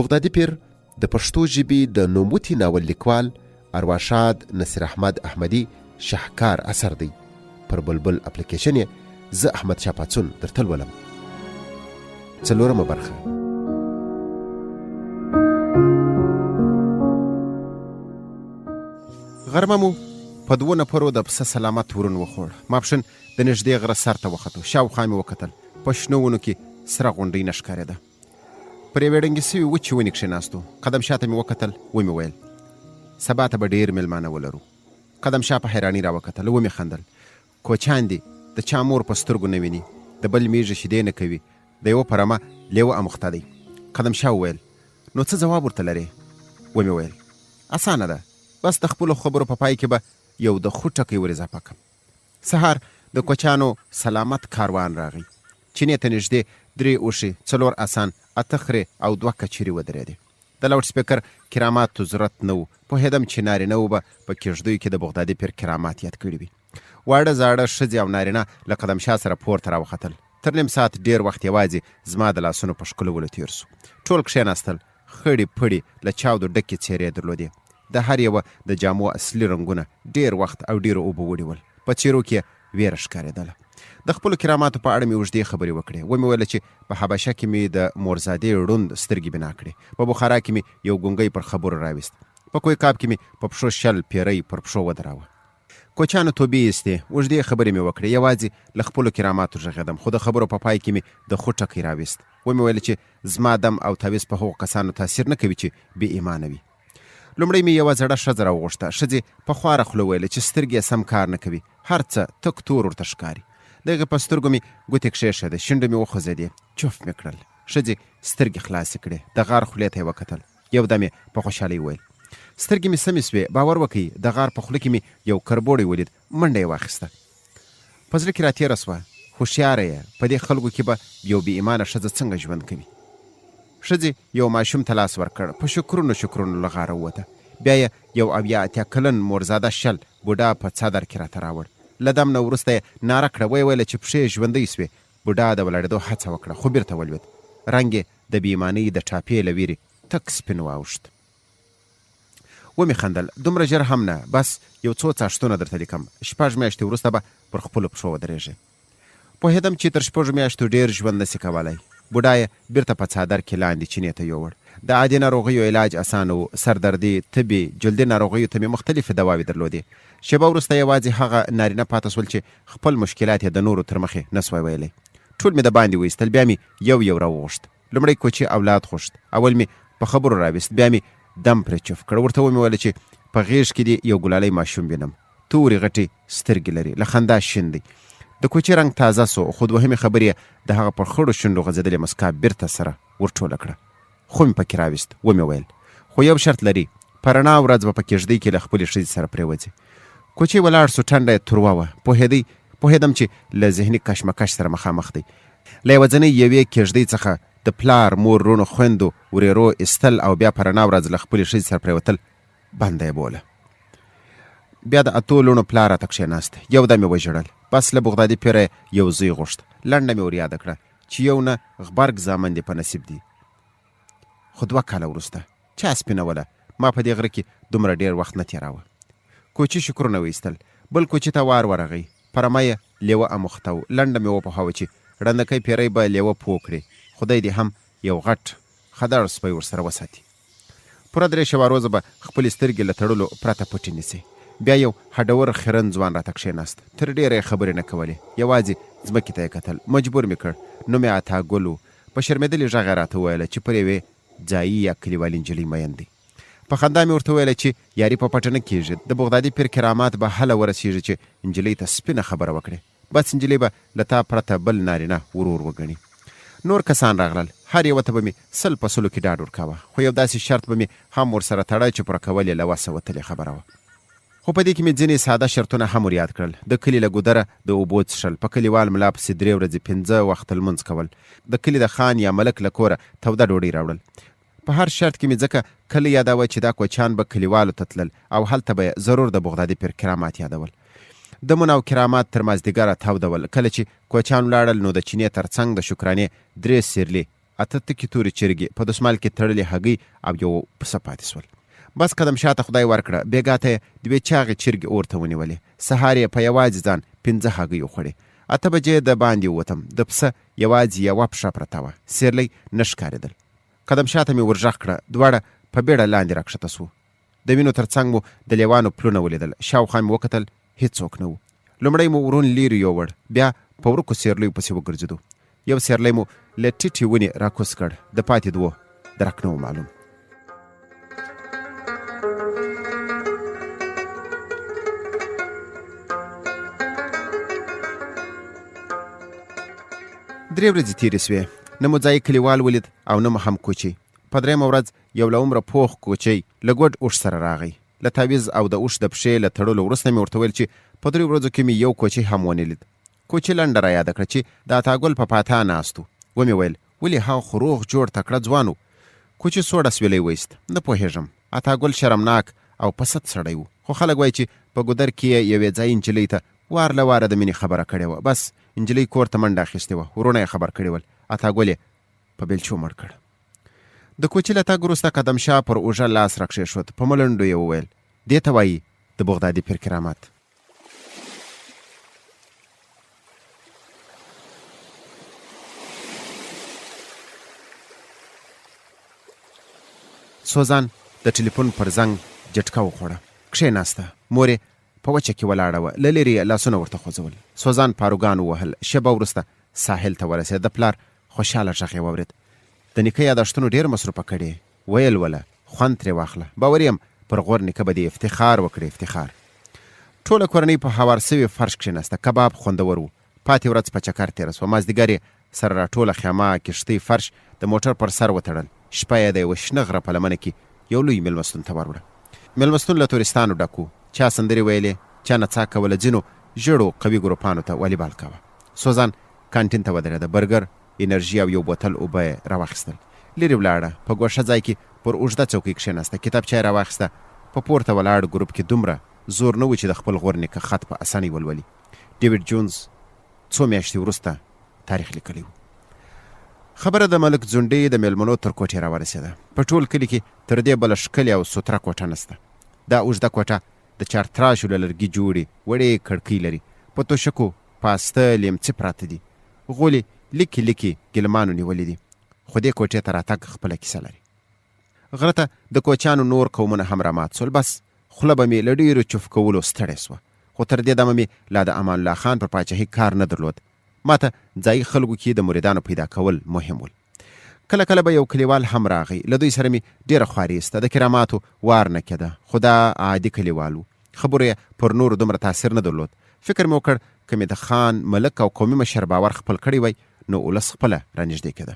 بغدادي پیر د پښتو ژبې د نوموتي ناول لیکوال ارواښاد نصیر احمد احمدي شهکار اثر دی. پر بلبل اپلیکیشن یې زه احمد شاه پاڅون درته لولم. 4مه برخه. غرمه مو په 2 نفرو د پسه سلامت ورون وخوړ. ماپښین د نږدې غره سر ته وختو. شاوخوا مې وکتل. په شنو ونو کې سره غونډۍ نه ښکارېده. پر یوې ړنګې سوي وچې ونې کښېناستو. قدم شاه ته مې وکتل. ومې ویل سبا ته به ډېر مېلمانه ولرو. قدم شاه په حیرانۍ را وکتل. ومې خندل. کوچیان دي د چا مور په سترګو نه ویني، د بل میږه شیدې نه کوي، د یوه په رمه لیوه اموخته دی. قدم شاه وویل نو څه ځواب ورته لرې؟ ومې ویل اسانه ده، بس د خپلو خبرو په پای کې به یو د خوټکی ور اضافه کړم. سهار د کوچیانو سلامت کاروان راغی. چینې ته نږدې 3 اوښې، 4 اسان، 8 خرې او 2 کچرې ودرېدې. د لاوډ سپیکر کراماتو ضرورت نه و. پوهېدم چې نارینه و به په کېږدیو کې د بغدادي پیر کرامات یاد کړي وي. واړه زاړه ښځې او نارینه له قدم شاه سره پورته راوختل. تر نیم ساعت ډېر وخت یوازې زما د لاسونو په ښکلولو تېر سو. ټول کښېناستل. خړې پړې له چاودو ډکې څېرې درلودې. د هر یوه د جامو اصلي رنګونه ډېر وخت او ډېرو اوبه وړي ول. په څېرو کې ویره ښکارېدله. د خپلو کراماتو په اړه مې اوږدې خبرې وکړې. ومې ویله چې په حبشه کې مې د مورزادې ړوند سترګې بنا کړې. په بخارا کې مې یو ګونګی پر خبرو راویست. په کویکاب کې مې په پښو 100 پیرۍ پر پښو ودراوه. کوچیانو توبې ایستې. اوږدې خبرې مې وکړې. یوازې له خپلو کراماتو غږېدم، خو د خبرو په پای کې مې د خوټکی راویست. ومې ویل چې زما دم او تعویض په هغو کسانو تاثیر نه کوي چې بې ایمانه وي. لومړی مې یوه زړه ښځه راوغوښته. ښځې په خواره خوله ویله چې سترګې یې سم کار نه کوي، هر څه تک تور ورته ښکاري. د هغې په سترګو مې ګوتې کښېښودې، شونډې مې وخوځېدې، چوف مې کړل. ښځې سترګې خلاصې کړې. د غار خولې ته یې وکتل. یو دم یې په خوشحالۍ وویل سترګې مې سمې سوې. باور وکړئ د غار په خوله کې مې یو کربوړی ولید. منډه یې واخیسته. په زړه کې راتېره سوه هوښیاره یې، په دې خلکو کې به یو بې ایمانه ښځه څنګه ژوند کوي. ښځې یو ماشوم ته لاس ورکړ. په شکرونو له غاره ووته. بیا یې یو 80 کلن مورزاده شل بوډا په څادر کې راته راوړ. له دم نه وروسته یې ناره کړه. ویې ویله چې پښې ژوندۍ سوې. بوډا د ولاړېدو هڅه وکړه خو بیرته ولوېد. رنګ یې د بې ایمانۍ د ټاپې له ویرې تک سپین واوښت. ومې خندل. دومره ژر هم نه، بس یو څو څاښتونه درته لیکم. 6 میاشتې وروسته به پر خپلو پښو ودرېږې. پوهېدم چې تر 6 میاشتو ډېر ژوند نسي کولی. بوډا یې بیرته په څادر کې لاندې چینې ته یووړ. د عادي ناروغیو علاج اسانه و. سردردي، تبې، جلدي ناروغیو ته مې مختلفې دواوې درلودې. شېبه وروسته یوازې هغه نارینه پاته سول چې خپل مشکلات یې د نورو تر مخې نه سوی ویلی. ټول مې د باندې وایستل. بیا مې یو راوغوښت. لومړی کوچي اولاد خوښت. اول مې په خبرو راویست. بیا مې دم پرې چوف کړ. ورته ومې ویله چې په غېږ کې دې یو ګلالی ماشوم وینم. تورې غټې سترګې لري، له خندا شین دی. د کوچي رنګ تازه سو، خو دوهمې خبرې یې د هغه پر خړو شونډو غځېدلې مسکا بیرته سره ورټوله کړه. خو مې پکې راویست. ومې ویل خو یو شرط لري، په رڼا ورځ به په کېږدۍ کې له خپلې ښځې سره پرېوځي. کوچي ولاړ سو. ټنډه یې تروه وه. پوهېدم چې له ذهني کشمکش سره مخامخ دی. له یوازنۍ یوې کېږدۍ څخه د پلار، مور، رونو، خویندو ورېرو ایستل او بیا په رڼا ورځ له خپلې ښځې سره پرېوتل بنده یې بوله. بیا د 8 لوڼو پلار راته کښېناست. یو دم یې وژړل. بس له بغدادي پیره یو زوی غوښت. لنډه مې ور یاده کړه چې یو نه غبرګ زامن دې په نصیب دي. خو 2 کاله وروسته چا سپینوله. ما په دې غره کې دومره ډېر وخت نه تېراوه. کوچي شکرونه وایستل. بل کوچي ته وار ورغی. په رمه یې لیوه اموخته و. لنډه مې وپوهاوه چې ړندکی پیری به لیوه پوه کړي. خدای دې هم یو غټ خدړ سپی ورسره وساتي. پوره 3 شپه روزه به خپلې سترګې له تړلو پرته پټې نیسي. بیا یو هډور خیرن ځوان راته کښېناست. تر ډېره یې خبرې نه کولې. یوازې ځمکې ته یې کتل. مجبور مې کړ. نوم یې عطا ګل و. په شرمېدلې غږ یې راته وویله چې پر یوې ځایي یا کلیوالي نجلۍ مین دی. په خندا مې ورته ویله چې یاري په پټه نه کېږي. د بغدادي پیر کرامات به هله ورسېږي چې نجلۍ ته سپینه خبره وکړې. بس نجلۍ به له تا پرته بل نارینه ورور وګڼي. نور کسان راغلل. هر یوه ته به مې 100 په 100 کې ډاډ ورکاوه. خو یو داسې شرط به مې هم ورسره تړه چې پوره کول یې له وسه وتلې خبره وه. خو په دې کې مې ځینې ساده شرطونه هم ور یاد کړل. د کلي له ګودره د اوبو څښل، په کلیوال ملا پسې 3 ورځې 5 وخته لمونځ کول، د کلي د خان یا ملک له کوره توده ډوډۍ راوړل. په هر شرط کې مې ځکه کله یادوه چې دا کوچیان به کلیوالو ته تلل او هلته به ضرور د بغدادي پیر کرامات یادول. دمونه او کرامات تر مازدیګره تودول. کله چې کوچیان ولاړل نو د چینې تر څنګ د شکرانې 3 سیرلي 8 تکې تورې چرګې په دسمال کې تړلې هګۍ او یو پسه پاتې سول. بس قدم شاته خدای ورکړه، بېګا ته یې د یوې چاغې چرګې اور ته ونیولې. سهار یې په یوازې ځان 5 هګۍ وخوړې. 8 بجې د باندې ووتم، د پسه یوازې یوه پښه پرته وه، سیرلی نه ښکارېدل. قدم شاته مې ورغږ کړه، دواړه په بیړه لاندې راکښته سو. د وینو تر څنګ مو د لیوانو پلونه ولیدل. شاوخوا مې وکتل، هېڅوک نه و. لومړی مو ورون لیرې یووړ، بیا په ورکو سیرلیو پسې وګرځېدو. یو سیرلی مو له ټیټې ونې راکوز کړ، د پاتې دوو درک نه و معلوم. درې ورځې تېرې سوې، نه مو ځای کلیوال ولید او نه مو هم کوچی. په درېیمه ورځ یو له عمره پوخ کوچی له ګوډ اوښ سره راغی. له تعویز او د اوښ د پښې له تړلو وروسته مې ورته ویل چې په 3 ورځو کې مې یو کوچی هم ونه لید. کوچی لنډه را یاده کړه چې د عطاګل په پاتا ناست و. ومې ویل ولې هغه خو روغ جوړ تکړه ځوان و. کوچی سوړه سویلی ویست. نه پوهېږم، عطاګل شرمناک او په سد سړی و، خو خلک وایي چې په ګودر کې یې یوې ځای نجلۍ ته وار له واره د مینې خبره کړې وه. بس نجلۍ کور ته منډه اخیستې وه، ورونه یې خبر کړي ول. عطاګل یې په بیلچو مړ کړ. د کوچي له تګ وروسته قدم شاه پر اوږه لاس راکښېښود. په ملنډو یې وویل دې ته وایي د بغدادي پیر کرامت. سوزان د ټلیفون پر زنګ جټکه وخوړه، کښېناسته. مور یې په وچه کې ولاړه وه، له لرې یې لاسونه ورته خوځول. سوزان پاروګان ووهل. شېبه وروسته ساحل ته ورسېد. د پلار خوشحاله غږ یې واورېد. د نیکه یادښتونو ډېر مصروفه کړې. ویل وله خوند ترې واخله، باور یم پر غور نیکه به دې افتخار وکړي. افتخار. ټوله کورنۍ په هوار سوي فرش کښېناسته. کباب خوندور و. پاتې ورځ په چکر تېره سوه. مازدیګر یې سره راټوله خیمه، کښتۍ، فرش د موټر پر سر وتړل. شپه یې د یوه شنه غره په لمنه کې یو لوی مېلمستون ته وروړه. مېلمستون له تورستانو ډک و. چا سندرې ویلې، چا نڅا کوله، ځینو ژړو قوي ګروپانو ته والیبال کاوه. سوزان کانټین ته ودرېده. برګر، انرژي او یو بوتل اوبه یې راواخیستل. لرې ولاړه. په ګوښه ځای کې پر اوږده چوکۍ کښېناسته. کتابچه یې راواخیسته. په پورته ولاړ ګروپ کې دومره زور نه و چې د خپل غور نیکه خط په اسانۍ ولولي. ډیوډ جونز 2 میاشتې وروسته تاریخ لیکلی و. خبره د ملک ځونډۍ د میلمنو تر کوټې راورسېده. په ټول کلي کې تر دې بله ښکلې او سوتره کوټه نسته. دا اوږده کوټه د چارتراشو له لرګي جوړې وړې کړکۍ لري. په توشکو پاسته لیمڅې پراته دي. غولې لیکې لیکې ګلمانو نیولې دي. خو دې کوټې ته راتګ خپله کیسه لري. غره ته د کوچیانو نور قومونه هم رامات سول. بس خوله به مې له ډېرو چوف کولو ستړې سوه. خو تر دې دمه مې لا د امان الله خان پر پاچاهۍ کار نه درلود. ما ته ځایي خلکو کې د مریدانو پیدا کول مهم ول. کله کله به یو کلیوال هم راغی. له دوی سره مې ډېره خواري ایسته. د کراماتو وار نه کېده، خو دا عادي کلیوال و. خبرو یې پر نورو دومره تاثیر نه درلود. فکر مې وکړ که مې د خان، ملک او قومي مشر باور خپل کړی وی نو ولس خپله رانږدې کېده.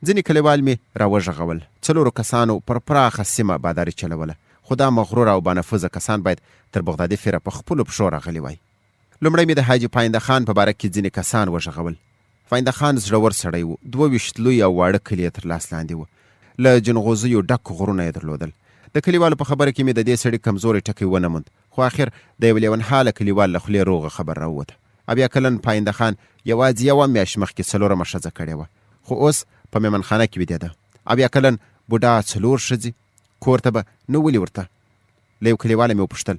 ځینې کلیوال مې راوژغول. 4 کسانو پر پراخه سیمه باداري چلوله. خو دا مغرور او بانفوذه کسان باید تر بغدادي فیره په خپلو پښو راغلي وای. لومړی مې د حاجي پاینده خان په باره کې ځینې کسان وژغول. پاینده خان زړور سړی و. 22 لوی او واړه کلي تر لاس لاندې و. له جنغوزیو ډک غرونه یې درلودل. د کلیوالو په خبره کې مې د دې سړي کمزوري ټکی ونه موند. خو آخر د یو لیونحاله کلیوال له خولې روغه خبر راووته. اویا کلن پاینده خان یوازې یوه میاشت مخکې 4مه ښځه کړې وه، خو اوس په مېمنخانه کې ویدېده. اویا کلن بوډا 4 ښځې، کور ته به نه ولي ورته. له یو کلیواله مې وپوښتل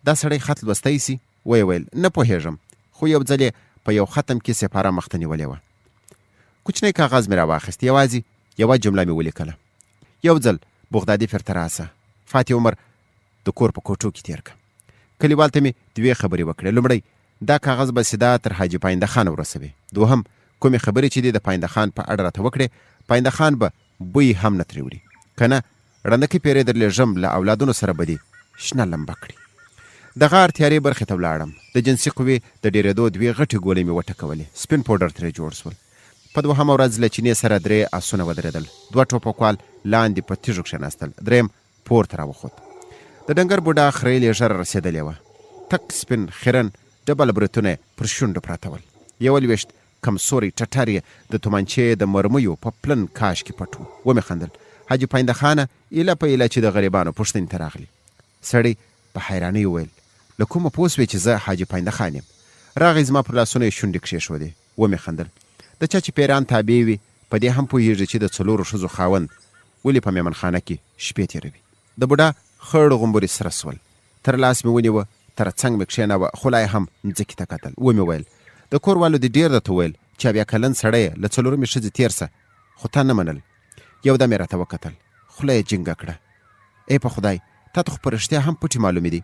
دا سړی خط لوستی سي؟ ویې ویل نه پوهېږم، خو یو ځل یې په یو ختم کې سپاره مخته نیولې وه. کوچنی کاغذ مې راواخیست. یوازې یوه جمله مې ولیکله: یو ځل بغدادي فر ته راسه، فاتح عمر د کور په کوټو کې تېر که. کلیوال ته مې 2 خبرې وکړې. لومړی دا کاغذ به سیده تر حاجي پاینده خان ورسوي. دوهم کومې خبرې چې دې د پاینده خان په اړه راته وکړې پاینده خان به بوی هم نه ترې وړي، که نه ړندکۍ پیرې درلېږم له اولادونو سره به دې شنه لمبه کړي. د غار تیارې برخې ته ولاړم. د جنسي قوې د ډېرېدو 2 غټې ګولۍ مې وټکولې. سپین پوډر ترې جوړ سول. په 2مه ورځ له چینې سره 3 آسونه ودرېدل. 2 ټوپکوال لاندې په تیږو کښېناستل. 3 پورته راوخوت. د ډنګر بوډا خریلې ژر رسېدلې وه. تک سپین خیرن ډبل برېتونه پر شونډو پراته ول. 21 کمسوري ټټر یې د تومانچې د مرمیو په پلن کاش کې پټ و. ومې خندل. حاجي پاینده خانه ایله په ایله چې د غریبانو پوښتنې ته راغلي. سړی په حیرانۍ وویل له کومه پوه سوې چې زه حاجي پاینده خان یم؟ راغی زما پر لاسونه یې شونډې کښېښودې. ومې خندل. د چا چې پیران تابع وي په دې هم پوهېږي چې د 4 ښځو خاوند ولې په میمنخانه کې شپې تېروي. د بوډا خړ غومبري سره سول، تر لاس مې ونیوه، تر څنګ مې کښېناوه، خو لا یې هم ځمکې ته کتل. ومې ویل د کور والو دې ډېر درته ویل چې 80 کلن سړی له 4مې ښځې تېر سه، خو تا نه منل. یو دم یې راته وکتل، خوله یې جینګه کړه. ای په خدای، تا ته خو په رښتیا هم پټې معلومې دي.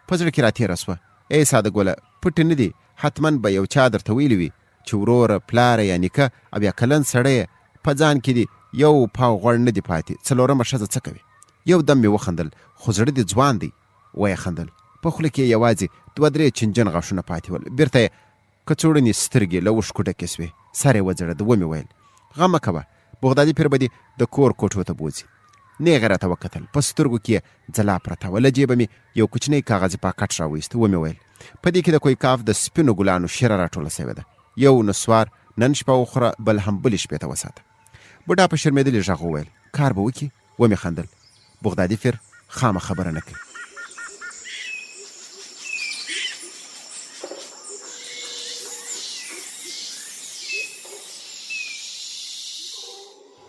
په زړه کې راتېره سوه، ای ساده ګله، پټې نه دي، حتما به یو چا درته ویلي وي چې وروره، پلاره یا نیکه 80 کلن سړی په ځان کې دي یو پاو غوړ نه دي پاتې، 4مه ښځه څه کوي؟ یو دم مې وخندل، خو زړه دې ځوان دی. ویې خندل، په خوله کې یوازې 2-3 چنجن غاښونه پاتې ول. بیرته یې کڅوړنې سترګې له اوښکو ډکې سوې، سر یې وځړېد. ومې ویل غم مه کوه، بغدادي پیر به دې د کور کوټو ته بوځي. نیغې راته وکتل، په سترګو کې ځلا پرته وه. له جیبه مې یو کوچنی کاغذي پاکټ راوایست. ومې ویل په دې کې د کویکاف د سپینو ګلانو شیره راټوله سوې ده. یو نسوار نن شپه وخوره، بل هم بلې شپې ته وساته. بوډا په شرمېدلي غږ وویل کار به وکړي؟ ومې خندل. بغدادي پیر خامه خبره نه کوي.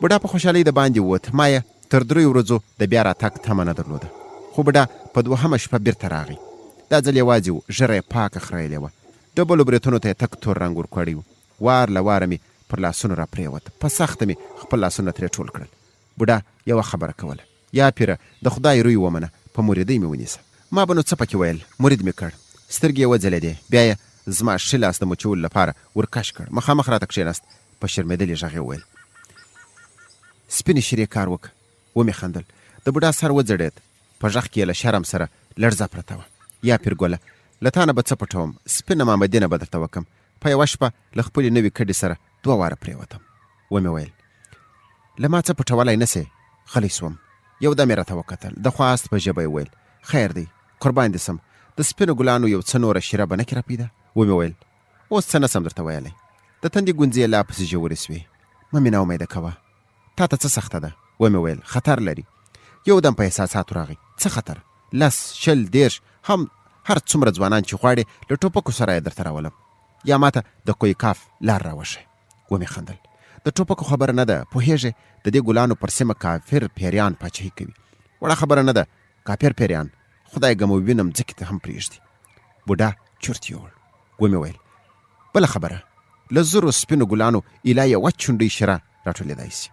بوډا په خوشحالۍ د باندې ووت. ما یې تر 3 ورځو د بیا راتګ تمه نه درلوده، خو بوډا په 2مه شپه بیرته راغی. دا ځل یوازې و، ژره یې پاکه خریلې وه، ډبلو برېتونو ته یې تک تور رنګ ورکړی و. وار له واره مې پر لاسونو را پرېوت، په سخته مې خپل لاسونه ترې ټول کړل. بوډا یوه خبره کوله، یا پیره د خدای روی ومنه، په مریدۍ مې ونیسه. ما به نو څه پکې ویل، مرید مې کړ، سترګې یې وځلېدې. بیا یې زما ښي لاس د مچولو لپاره ورکش کړ، مخامخ راته کښېناست. په شرمېدلي غږ یې وویل سپینې شیرې کار وکړه. ومې خندل. د بوډا سر وځړېد، په غږ کې یې له شرم سره لړزه پرته وه. یا پیرګله، له تا نه به څه پټوم، سپینه مامدینه به درته وکم. په یوه شپه له خپلې نوې کډې سره 2 واره پرېوتم. ومې ویل له ما څه پټولی نه سې؟ غلی سوم. یو دم یې راته وکتل، د خواست په ژبه یې ویل خیر دی، قربان دې سم، د سپینو ګلانو یو څه نوره شیره به نه کې راپیدا. ومې ویل اوس څه نسم درته ویلی. د تندې ګونځې یې لا پسې ژورې سوې. مه مې ناامیده کوه، تا ته څه سخته ده؟ ومې ویل خطر لري. یو دم په احساساتو راغی. څه خطر؟ 10 20 30 هم هر څومره ځوانان چې غواړې له ټوپکو سره یې درته راولم، یا ماته د کویکاف لار راوښی. ومې خندل. د ټوپکو خبره نه ده، پوهېږې د دې ګلانو پر سیمه کافر پیریان پاچهي کوي. وړه خبره نه ده، کافر پیریان خدای ګمو وینم ځکې ته هم پرېږدي. بوډا چورت یوړ. ومې ویل بله خبره، له 1000 سپینو ګلانو ایله یوه چونډۍ شیره راټولېدای شي.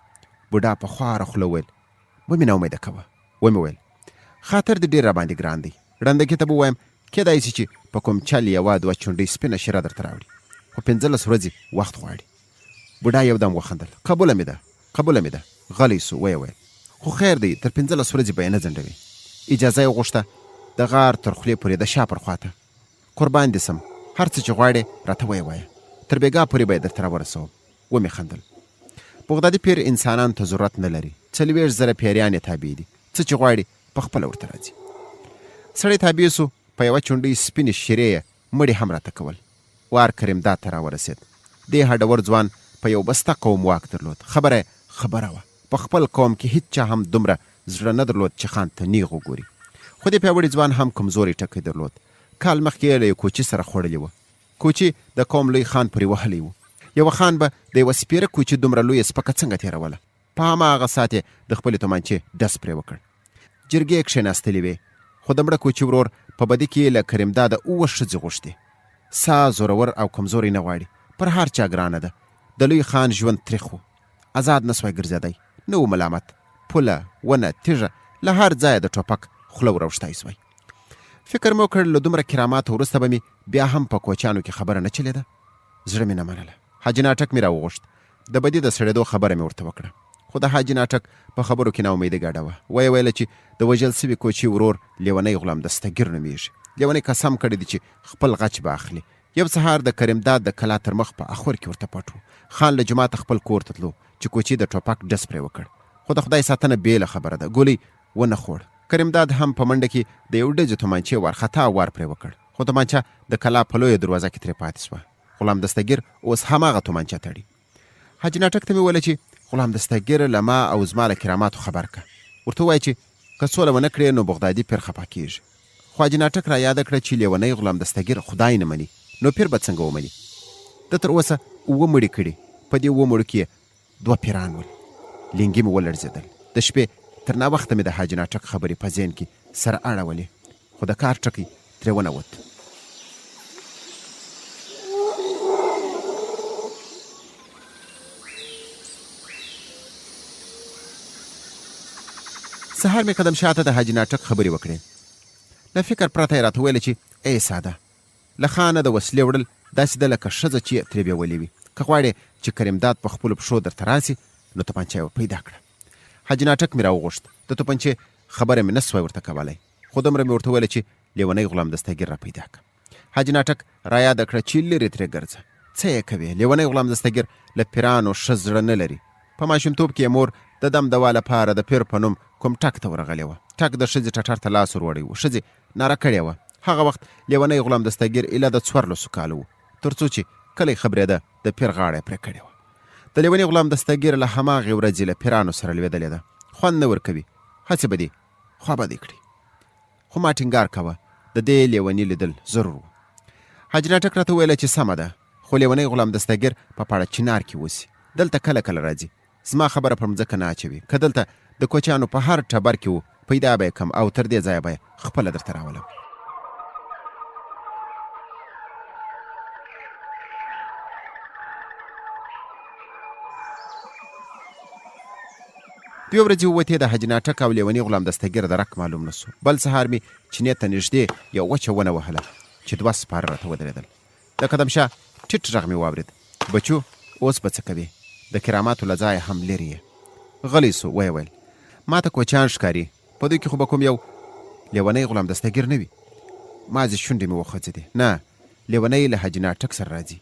بوډا په خواره خوله ویل ومې ناامیده کوه. ومې ویل خاطر دې ډېر راباندې ګران دی، ړندګي ته به ووایم کیدای شي چې په کوم چل 1-2 چونډۍ سپینه شیره درته راوړي، خو 15 ورځې وخت غواړي. بوډا یو دم وخندل. قبوله مې ده، قبوله مې ده. غلی سو. ویې ویل خو خیر دی، تر 15 ورځې به یې نه ځنډوي. اجازه یې وغوښته د غار تر خولې پورې د شا پر خواته. قربان دې سم، هر څه چې غواړې راته ویې وایه، تر بېګا پورې به یې درته راورسوم. ومې خندل. بغدادي پیر انسانانو ته ضرورت نه لري، 40,000 پیریان یې تابع دي، څه چې غواړي په خپله ورته راځي. سړی تابع سو. په یوه چونډۍ سپینې شیرې یې مړې هم راته کول. وار کریمداد ته راورسېد. دې هډور ځوان په یو بسته قوم واک درلود. خبره وه، په خپل قوم کې هیچ چا هم دومره زړه نه درلود چې خان ته نیغ وګوري. خو دې پیاوړي ځوان هم کمزوري ټکی درلود. کال مخکې یې له یو کوچي سره خوړلې وه. کوچي د قوم لوی خان پورې وهلی و. یوه خان به د یوه سپیره کوچي دومره لویه سپکه څنګه تېروله. په هماغه ساعت یې د خپلې تومانچې ډز پرې وکړ. جرګې یې کښېناستلې وې، خو د مړه کوچي ورور په بدي کې له کریمداده 7 ښځې غوښتې. سا زورور او کمزوری نه غواړي، پر هر چا ګرانه ده. د لوی خان ژوند تریخ و، آزاد نه سوی ګرځېدی، نه و ملامت، پوله ونه تیږه له هر ځایه د ټوپک خوله وروښتی سوی. فکر مې وکړ له دومره کراماتو وروسته به مې بیا هم په کوچیانو کې خبره نه چلېده. زړه مې نه منله. حاجي ناټک مې راوغوښت. د بدي د سړېدو خبره مې ورته وکړه، خو د حاجي ناټک په خبرو کې ناامیدي ګډه وه. ویې ویله چې د وژل سوي کوچي ورور لیونی غلام دستګیر نومیږي. لیونی قسم کړی دی چې خپل غچ به اخلي. یو سهار د کریمداد د کلا تر مخ په اخور کې ورته پټ و. خان له جوماته خپل کور ته تلو چې کوچي د ټوپک ډز پرې وکړ، خو د خدای ساتنه بېله خبره ده، ګولۍ ونه خوړ. کریمداد هم په منډه کې د یو ډزې تومانچې وارخطا وار پرې وکړ، خو تومانچه د کلا په لویه دروازه کې ترې پاتې سوه. غلام دستګیر اوس هماغه تومانچه تړي. حاجي ناټک ته مې ویله چې غلام دستګیر له ما او زما له کراماتو خبر که، ورته ووایه چې که سوله ونه کړې نو بغدادي پیر خفه کېږي. خو حاجي ناټک را یاده کړه چې لیونی غلام دستګیر خدای نه مني، نو پیر به څنګه ومني؟ ده تر اوسه 7 مړي کړي، په دې 7 مړو کې 2 پیران ول. لنګي مې ولړزېدل. د شپې تر ناوخته مې د حاجي ناټک خبرې په ذهن کې سره اړولې، خو د کار ټکی ترې ونوت. سهار مې قدم شاته د حاجي ناټک خبرې وکړې. له فکر پرته یې راته ویله چې ای ساده، له خانه د وسلې وړل داسې ده لکه ښځه چې ترې بېولې وي. که غواړې چې کریمداد په خپلو پښو درته راسي نو توپنچه یې پیدا کړه. حاجي ناټک مې راوغوښت. د توپنچې خبره مې نه سوی ورته کولی، خو دومره مې ورته ویله چې لیونی غلام دستګیر را پیدا کړه. حاجي ناټک را یاده کړه چې لرې ترې ګرځه. څه یې کوې؟ لیونی غلام دستګیر له پیرانو ښه زړه نه لري. په ماشومتوب کې یې مور د دم دوا لپاره د پیر په نوم کوم ټک ته ورغلې وه. ټک د ښځې ټټر ته لاس ور وړی و. ښځې ناره کړې وه. هغه وخت لیونی غلام دستګیر ایله د 14 کالو و، تر څو چې کله یې خبرېده د پیر غاړه یې پرې کړې وه. د لیوني غلام دستګیر له هماغې ورځې له پیرانو سره لوېدلې ده. خوند نه ورکوي، هڅې به دې خوابدۍ کړي. خو ما ټینګار کوه د دې لیوني لیدل ضرور و. حاجي ناټک راته وویله چې سمه ده، خو لیونی غلام دستګیر په پاړه چنار کې اوسي. دلته کله کله راځي. زما خبره پر مځکه نه اچوي. که دلته د کوچیانو په هر ټبر کې و پیدا به یې کم او تر دې ځایه به یې خپله درته راولم. دوی ورځې ووتې د حاجي ناټک او لیوني غلام دستګیر درک معلوم نه سو. بل سهار مې چینې ته نږدې یو وچه ونه وهله چې 2 سپاره راته ودرېدل. د قدم شاه ټیټ غږ مې واورېد. بچو اوس به څه کوې؟ د کراماتو له ځایه هم لرې یې. غلی سو. ویې ویل ما ته کوچیان ښکاري، په دوی کې خو به کوم یو لیونی غلام دستګیر نه وي. مازې شونډې مې وخوځېدې. نه، لیونی له حاجي ناټک سره راځي.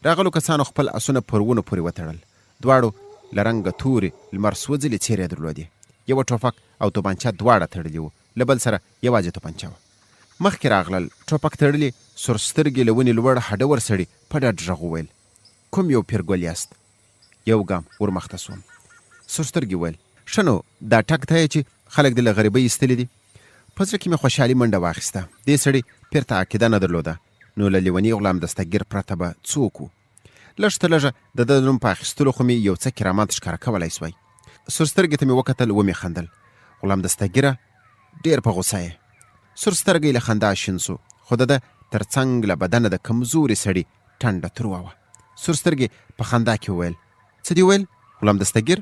راغلو کسانو خپل اسونه پر ونو پورې وتړل. دواړو له رنګه تورې لمر سوځلې څېرې درلودې. یوه ټوپک او توپنچه دواړه تړلي وو، له بل سره یوازې توپنچه وه. مخکې راغلل ټوپک تړلي سور سترګې له ونې لوړ هډور سړي په ډډ غږ وویل کوم یو پیرګل یاست؟ یو ګام ورمخته سوم. سور سترګې وویل ښه نو دا ټک ته یې چې خلک دې له غریبۍ ایستلي دي. په زړه کې مې خوشحالي منډه واخیسته. دې سړي پیر ته عقیده نه درلوده، نو له لیوني غلام دستګیر پرته به څوک و؟ لږ تر لږه د ده نوم په اخیستلو خو مې یو څه کرامات ښکاره کولی سوی. سور سترګې ته مې وکتل، ومې خندل. غلام دستګیره ډېر په غوسه یې. سور سترګی له خندا شین سو، خو د ده تر څنګ له بدنه د کمزوري سړي ټنډه تروه وه. سور سترګې په خندا کې وویل څه دې ویل؟ غلام دستګیر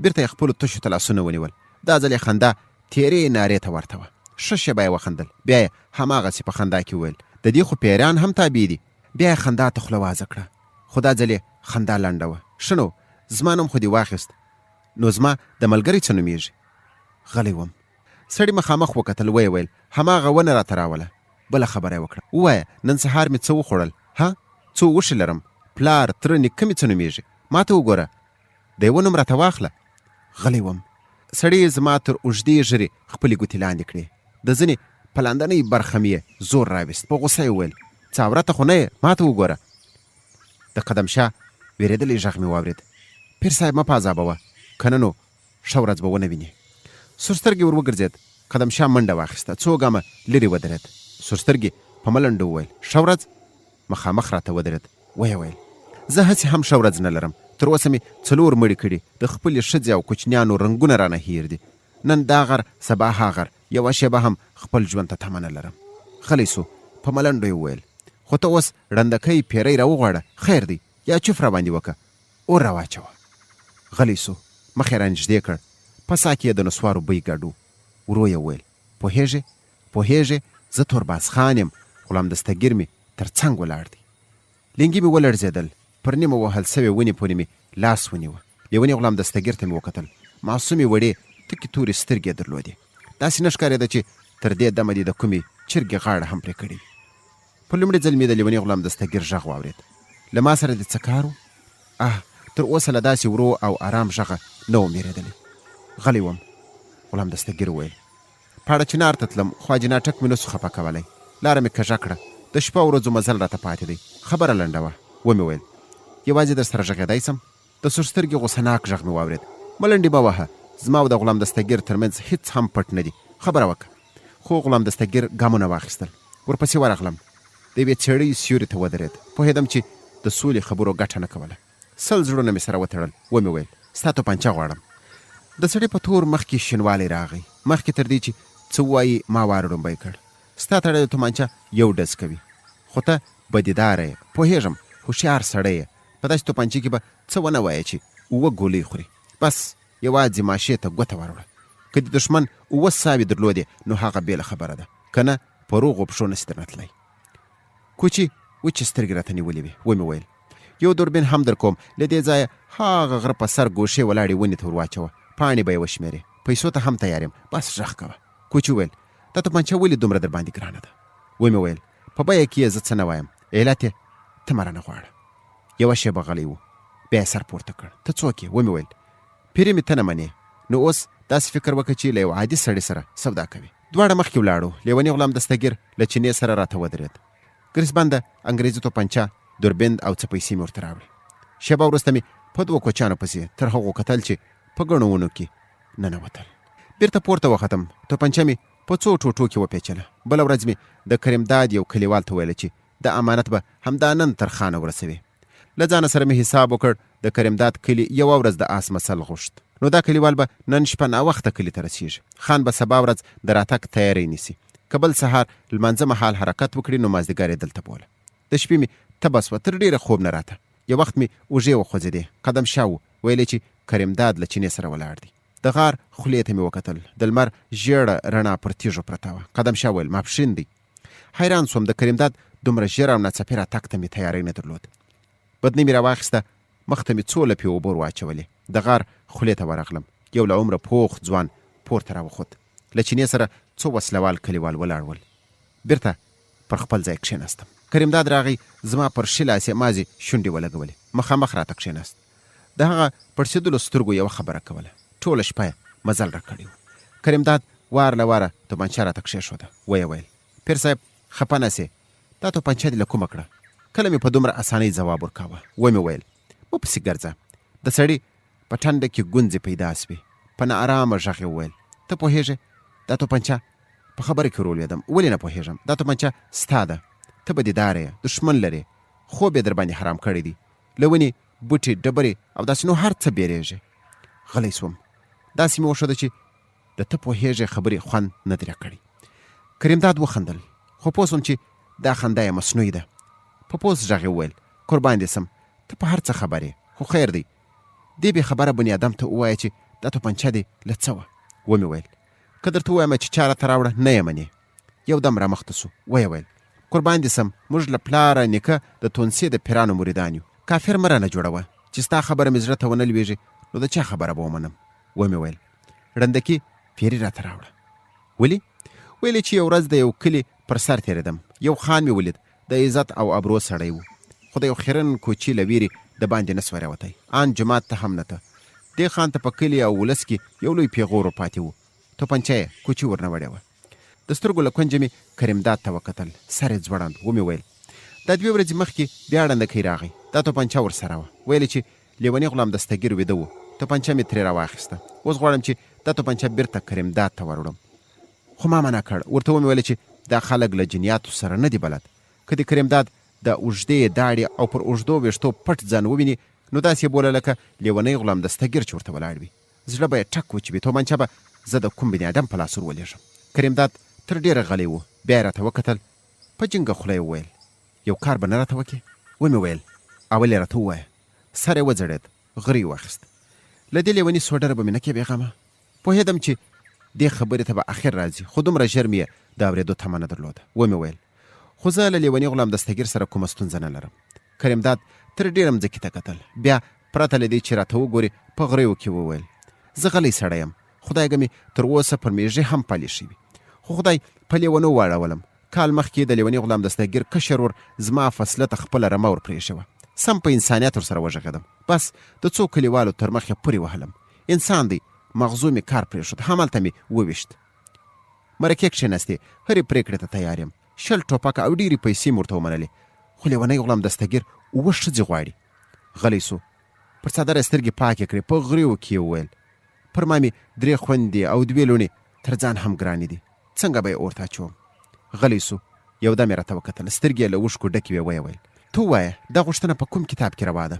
بېرته یې خپلو تشو ته لاسونه ونیول. دا ځل یې خندا تیرې نارې ته ورته وه. ښه شېبه یې وخندل، بیا یې هماغسې په خندا کې وویل د دې خو پیریان هم تابع دي. بیا یې خندا ته خوله وازه کړه، خو دا ځل یې خندا لنډه وه. ښه نو زما نوم خو دې واخیست، نو زما د ملګري څه نومېږي؟ غلی وم. سړي مخامخ وکتل، ویې ویل هماغه ونه راته راوله. بله خبره یې وکړه، ووایه نن سهار مې څه وخوړل؟ ها، څو وښې لرم؟ پلار تره نیکه مې څه نومېږي؟ ما ته وګوره، د یوه نوم راته واخله. غلی وم. سړي زما تر اوږدې ژرې خپلې ګوتې لاندې کړې. د ځینې په لاندنۍ برخه مې زور راویست. په غوسه یې وویل څه عورته خو نه یې؟ ما ته وګوره. د قدم شاه وېرېدلی غږ مې واورېد، پیر صاحب مه په عذابوه، که نه نو ښه ورځ به ونه وینې. سور سترګې ور وګرځېد. قدم شاه منډه واخیسته، څو ګامه لرې ودرېد. سور سترګې په ملنډو وویل ښه ورځ؟ مخامخ راته ودرېد. ویې ویل زه هسې هم ښه ورځ نه لرم. تر اوسه مې 4 مړي کړي، د خپلې ښځې او کوچنیانو رنګونه رانه هیر دي. نن دا غر سبا ها غر، یوه شېبه هم خپل ژوند ته تمه نه لرم. غلی سو. په ملنډو یې وویل خو ته اوس ړندکۍ پیری راوغواړه، خیر دی، یا چف را باندې وکه، اور را واچوه. غلی سو، مخ یې رانږدې کړ، په سا کې یې د نسوارو بوی ګډو. ورو یې وویل پوهېږې زه تورباز خان یم، غلام دستګیر مې تر څنګ ولاړ دی. لنګي مې ولړزېدل، پر نیمه وهل سوې ونې پورې مې لاس ونیوه. لیوني غلام دستګیر ته مې وکتل، معصومې وړې تکې تورې سترګې درلودې. داسې نه ښکارېده چې تر دې دمه دې د کومې چرګې غاړه هم پرې کړې وي. په لومړي ځل مې د لیوني غلام دستګیر غږ واورېد. له ما سره دې څه کار و؟ تر اوسه له داسې ورو او آرام غږه نه وم وېرېدلی. غلی وم. غلام دستګیر وویل پاړه چنار ته تلم، خو حاجي ناټک مې نه سو خفه کولی. لاره مې کږه کړه، د شپه ورځو مزل راته پاتې دی. خبره لنډه وه. ومې ویل یوازې در سره غږېدی سم؟ د سور سترګې غوسهناک غږ مې واورېد. ملنډې مه وهه، زما او د غلام دستګیر ترمنځ هېڅ هم پټ نه دي، خبره وکړه. خو غلام دستګیر ګامونه واخیستل. ورپسې ورغلم، د یوې څېړۍ سیوري ته ودرېد. پوهېدم چې د سولې خبرو ګټه نه کوله. سل زړونه مې سره وتړل. ومې ویل ستا توپنچه غواړم. د سړي په تور مخ کې شینوالی راغی. مخکې تر دې چې څه ووایي ما وار ډومبی کړ. ستا تړلی تومانچه یو ډز کوي، خو ته بدیداره یې، پوهېږم هوښیار سړی یې. په داسې توپنچې کې به څه ونه وایه چې 7 ګولۍ خوري. بس یوازې ماشې ته ګوته وروړه. که د دښمن 7 ساوي درلودې نو هغه بېله خبره ده، که نه په روغو پښو نسي درنه تللی. کوچي وچې سترګې راته نیولې وې. ومې ویل یو دوربین هم در کوم، له دې ځایه هغه غره په سر ګوشې ولاړې ونې ته ور واچوه، پاڼې به یې وشمېرې، پیسو ته هم تیار یم، بس غږ کوه. کوچي ویل دا توپنچه ولې دومره در باندې ګرانه ده؟ ومې ویل په بیه کې یې زه څه نه وایم، علت یې ته مه رانه غواړه. یوه شېبه غلی و، بیا یې سر پورته کړ. ته څوک یې؟ ومې ویل پیرې مې ته نه منې، نو اوس داسې فکر وکړه چې له یو عادي سړي سره سودا کوي. دواړه مخکې ولاړو. لیوني غلام دستګیر له چینې سره راته ودرېد. ګریسبنده انګریزي توپنچه، دوربند او څه پیسې مې ورته راوړې. شېبه وروسته مې په 2 کوچیانو پسې تر هغو کتل چې په ګڼو ونو کې ننوتل. بیرته پورته وختم. توپنچه مې په 2 ټوټو کې وپېچله. بله ورځ مې د کریمداد یو کلیوال ته ویله چې د امانت به همدا نن تر خانه ورسوي. له ځانه سره مې حساب وکړ. د کریمداد کلي یوه ورځ د آس مسل غوښت، نو دا کلیوال به نن شپه ناوخته کلي ته رسېږي. خان به سبا ورځ د راتګ تیاری نیسي. که بل سهار لمانځه مهال حرکت وکړي نو مازدیګر یې دلته بوله. د شپې مې تبه سوه، تر ډېره خوب نه راته. یو وخت مې اوږې وخوځېدې. قدم شا و، ویلې چې کریمداد له چینې سره ولاړ دی. د غار خولې ته مې وکتل. د لمر ژېړه رڼا پر تیږو پرته وه. قدم شا ویل ماپښین دی. حیران سوم د کریمداد دومره ژر او ناڅاپي راتګ ته مې تیاری نه درلود. بدنۍ مې راواخیسته، مخ ته مې 2 لپې اوبه ور واچولې. د غار خولې ته ورغلم. یو له عمره پوخ ځوان پورته راوخوت. له چینې سره 2 وسلوال کلیوال ولاړ ول. بیرته پر خپل ځای کښېناستم. کریمداد راغی، زما پر ښي لاس یې مازې شونډې ولګولې. مخامخ راته کښېناست. د هغه پړسېدلو سترګو یوه خبره کوله. ټوله شپه یې مزل را کړی و. کریمداد وار له واره توپنچه راته کښېښوده. ویې ویل پیر صاحب خفه نه سې، دا توپنچه دې له کومه کړه؟ کله مې په دومره اسانۍ ځواب ورکاوه. ومې ویل وپسې ګرځه. د سړي په ټنډه کې ګونځې پیدا سوې. په ناارامه غږ یې وویل ته پوهېږې دا توپنچه؟ په خبره کې ورولوېدم. ولې نه پوهېږم؟ دا توپنچه ستا ده، ته بدیداره یې، دښمن لرې، خوب یې در باندې حرام کړی دی، له ونې بوټي ډبرې او داسې نو هر څه بیرېږي. غلی سوم. داسې مې وښوده چې د ته پوهېږې خبرې خوند نه درې کړی. کریمداد وخندل، خو پوه سوم چې دا خندا یې مصنوعي ده. په پوست غږ یې وویل قربان دې سم، ته په هر څه خبر یې، خو خیر دی دې بې خبره بني ادم ته ووایه چې دا توپنچه دې له څه وه؟ ومې ویل که درته ووایم چې چا راته راوړه نه یې منې. یو دم رامخته سو. ویې ویل قربان دې سم، موږ له پلاره نیکه د تونسې د پیرانو مریدان یو. کافر مه رانه جوړوه چې ستا خبره مې زړه ته ونه لوېږي نو د چا خبره به ومنم. ومې ویل ړندکي پیري راته راوړه. ولې؟ ویلې چې یو ورځ د یو کلي پر سر تېرېدم. یو خان مې ولید، د عزت او ابرو سړی و، خو د یو خیرن کوچي له ویرې د باندې نه سوی راوتی. آن جماعت ته هم نه ته. دې خان ته په کلي او ولس کې یو لوی پیغور پاتې و. توپنچه یې کوچي ورنه وړې وه. د سترګو له کونجه مې کریمداد ته وکتل. سر یې ځوړند. ومې ویل دا 2 ورځې مخکې بیا ړندکی راغی، دا توپنچه ورسره وه. ویلې چې لیوني غلام دستګیر ویده و. توپنچه مې ترې راواخیسته. اوس غواړم چې دا توپنچه بیرته کریمداد ته وروړم، خو ما منع کړ. ورته ومې ویل چې دا خلک له جنیاتو سره نه دي بلد. که د کریمداد د اوږدې داړې او پر اوږدو ویښتو پټ ځان وویني نو داسې یې بوله لکه لیونی غلام دستګیر چې ورته ولاړ وي. زړه به یې ټک وچوي. توپنچه به زه د کوم بني ادم په لاس ورولېږم. کریمداد تر ډېره غلی و. بیا یې راته وکتل. په جینګه خوله یې وویل یو کار به نه راته وکړې؟ ومې ویل اول یې راته ووایه. سر یې وځړېد. غري یې واخیست. له دې لیوني سوډره به مې نه کې بېغمه. پوهېدم چې دې خبرې ته به اخر راځي، خو دومره ژر مې د اورېدو تمه نه درلوده. ومې ویل خو زه له لیوني غلام دستګیر سره کومه ستونزه نه لرم. کریمداد تر ډېره مځکې ته کتل. بیا پرته له دې چې راته وګوري په غریو کې وویل زه غلی سړی یم، خدایږه مې تر اوسه پر میږې هم پلې شوي، خو خدای په لیونو واړولم. کال مخکې د لیوني غلام دستګیر کشر ور زما فصله ته خپله رمه ور پرېښوه. سم په انسانیت ورسره وغږېدم. بس د 2 کلیوالو تر مخ یې پورې وهلم. انسان دی، مغزو مې کار پرېښود، همالته مې وویشت. مرکې کښېناستې، هرې پرېکړې ته تیار یم. 20 ټوپکه او ډېرې پیسې مې ورته ومنلې، خو لیونی غلام دستګیر 7 ښځې غواړي. غلی سو. پر څادر یې سترګې پاکې کړې. په غریو کې یې وویل پر ما مې 3 خوندې او 2 لوڼې تر ځان هم ګرانې دي، څنګه به یې اور ته اچوم؟ غلی سو. یو دم یې راته وکتل. سترګې یې له اوښکو ډکې وې. ویې ویل ته ووایه دا غوښتنه په کوم کتاب کې روا ده؟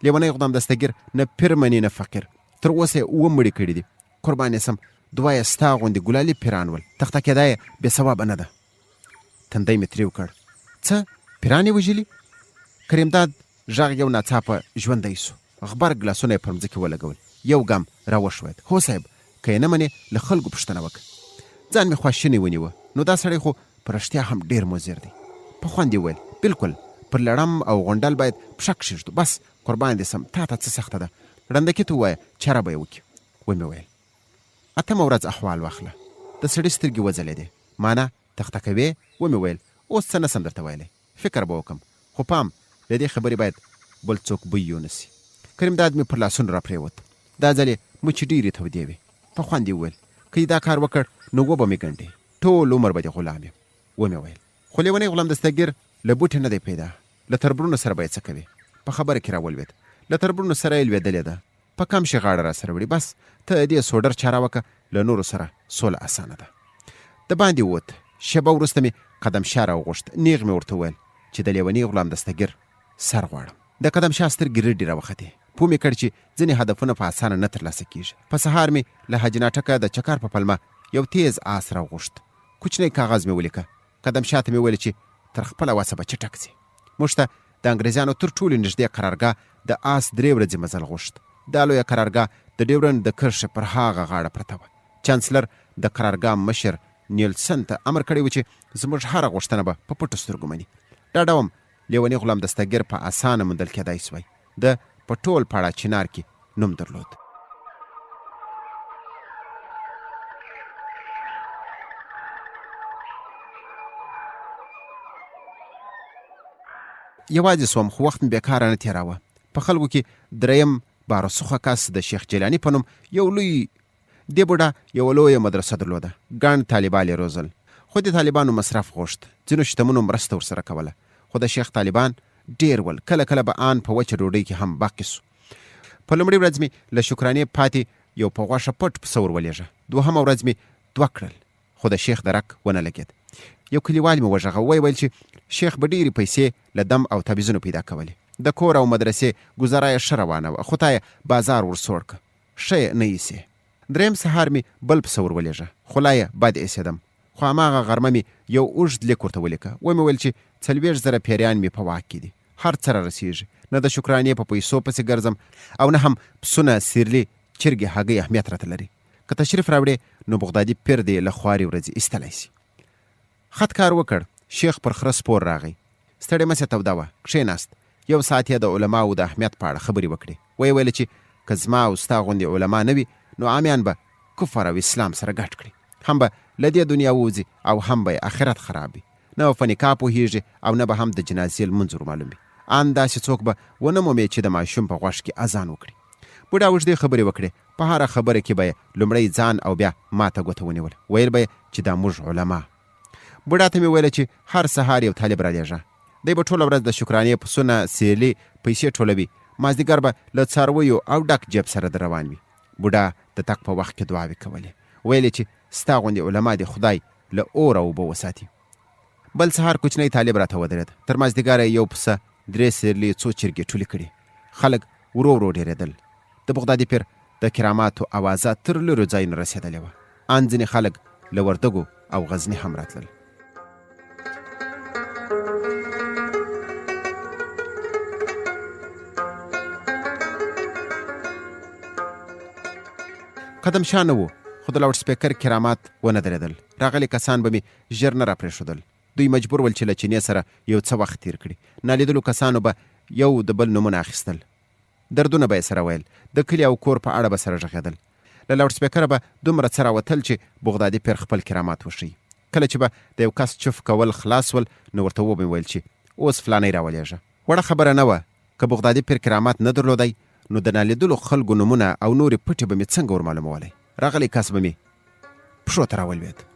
لیونی غلام دستګیر نه پیر مني نه فقیر، تر اوسه یې 7 مړي کړي دي. قربان یې سم، 2 یې ستا غوندې ګلالي پیران ول، تخته کېدا یې بې ثوابه نه ده. تندی مې ترېو کړ. څه پیران یې وژلي؟ کریمداد غږ یو ناڅاپه ژوندی سو. غبرګ لاسونه یې پر مځکې ولګول. یو ګام راوښوید. هو صاحب، که یې نه منې له خلکو پوښتنه وکړه. ځان مې خواشینی ونیوه. نو دا سړی خو په رښتیا هم ډېر مضر دی. په خوند یې وویل بلکل، پر لړم او غونډل باید پښه کښېږدو. بس قربان دې سم، تا ته څه سخته ده؟ ړندکي ته ووایه چاره به یې وکړي. ومې ویل 8مه ورځ احوال واخله. د سړي سترګې وځلېدې. ما نه تخته کوې؟ ومې ویل اوس څه نسم درته ویلی، فکر به وکړم، خو پام د دې خبرې باید بل څوک بوی یونسي. کریمداد مې پر لاسونو را پرېوت. دا ځل یې مچې ډېرې تودې وې. په خوند یې وویل که یې دا کار وکړ نو وبه مې ګنډې، ټول عمر به دې غلام یم. ومې ویل خو لیونی غلام دستګیر له بوټې نه دی پیدا، له تربرونو سره به یې څه کوې؟ په خبره کې راولوېد. له تربرونو سره یې لوېدلې ده، په کم شي غاړه را سره وړي. بس ته دې سوډر چاره وکړه، له نورو سره سوله اسانه ده. د باندې ووت. شېبه وروسته مې قدم شاه راوغوښت. نیغ مې ورته وویل چې د لیوني غلام دستګیر سر غواړم. د قدم شاه سترګې رډې راوختې. پوه مې کړ چې ځینې هدفونه په اسانه نه ترلاسه کېږي. په سهار مې له حاجي ناټکه د چکر په پلمه یو تیز آس راوغوښت. کوچنی کاغذ مې ولیکه. قدم شاه ته مې ویل چې تر خپله وسه به چټک سي. موږ ته د انګریزانو تر ټولو نږدې قرارګاه د آس 3 ورځې مزل غوښت. دا لویه قرارګاه د ډیورنډ د کرښې پر هاغه غاړه پرته وه. چانسلر د قرارګاه مشر نیلسن ته امر کړی و چې زموږ هره غوښتنه به په پټو سترګو مني. ډاډه وم لیوني غلام دستګیر په اسانه موندل کېدای سوی. د په ټول پاړه چنار کې نوم درلود. یوازې سوم، خو وخت مې بېکاره نه تېراوه. په خلکو کې 3م بارسوخه کس د شیخ جیلاني په نوم یو لوی دې بوډا یوه لویه مدرسه درلوده. ګڼ طالبان یې روزل، خو د طالبانو مصرف غوښت. ځینو شتمنو مرسته ورسره کوله، خو د شیخ طالبان ډېر ول. کله کله به آن په وچه ډوډۍ کې هم باقي سو. په لومړۍ ورځ مې له شکرانې پاتې یو په غوښه پټ پسه ورولېږه. 2مه ورځ مې 2 کړل، خو د شیخ درک ونه لګېد. یو کلیوال مې وژغه. ویل چې شیخ به ډېرې پیسې له دم او تعویضونو پیدا کولې. د کور او مدرسې ګزاره یې ښه روانه وه، خو تا یې بازار ورسوړ که، ښه یې نه ایسې. 3م سهار مې بل پسه ورولېږه، خو لا یې بد ایسېدم. خو هماغه غرمه مې یو اوږد لیک ورته ولیکه. ومې ویل چې 40,000 پیریان مې په واک کې دي، هر څه را رسېږي. نه د شکرانې په پیسو پسې ګرځم او نه هم پسونه، سیرلي، چرګې، هګۍ اهمیت راته لري. که تشریف راوړې نو بغدادي پیر دې له خوارې ورځې ایستلی سي. خط کار وکړ. شیخ پر خره سپور راغی. ستړې مسې توده وه. کښېناست. 1 ساعت یې د علماو د اهمیت په اړه خبرې وکړې. ویې ویل چې که زما او ستا غوندې علما نه وي نو عامیان به کفر او اسلام سره ګډ کړي، هم به له دې دنیا ووځي او هم به آخرت خراب وي. نه به په نکاح پوهېږي او نه به هم د جنازې لمونځ ورمعلوم وي. ان داسې څوک به ونه مومې چې د ماشوم په غوږ کې اذان وکړي. بوډا اوږدې خبرې وکړې. په هره خبره کې به یې لومړی ځان او بیا ما ته ګوته ونیول. ویل به چې دا موږ علما. بوډا ته مې ویل چې هر سهار یو طالب رالیږه. دی به ټوله ورځ د شکرانې پسونه، سیرلي، پیسې ټولوي. مازدیګر به له څارویو او ډک جیب سره در روان وي. بوډا د تګ په وخت کې دعاوې کولې. ویلې چې ستا غوندې علما دې خدای له اور او اوبه وساتي. بل سهار کوچنی طالب راته ودرېد. تر مازدیګره یو پسه، 3 سیرلي، 2 چرګې ټولې کړي. خلک ورو ورو ډېرېدل. د بغدادي پیر د کراماتو اوازه تر لرو ځایونو رسېدلې وه. ان ځینې خلک له وردګو او غزني هم راتلل. قدم شاه نه و، خو د لاوډ سپیکر کرامات ونه درېدل. راغلي کسان به مې ژر نه را پرېښودل. دوی مجبور ول چې له چینې سره یو څه وخت تېر کړي. نالیدلو کسانو به یو د بل نومونه اخیستل. دردونه به یې سره ویل. د کلي او کور په اړه به سره غږېدل. له لاوډ سپیکره به دومره څه راوتل چې بغدادي پیر خپل کرامات وښیي. کله چې به د یو کس چف کول خلاص ول نو ورته وبه ویل چې اوس فلانی راولېږه. وړه خبره نه وه. که بغدادي پیر کرامات نه درلودی نو د نالیدلو خلکو نومونه او نورې پټې به مې څنګه ورمعلومولی. راغلی کس به مې پښو ته راولوېد.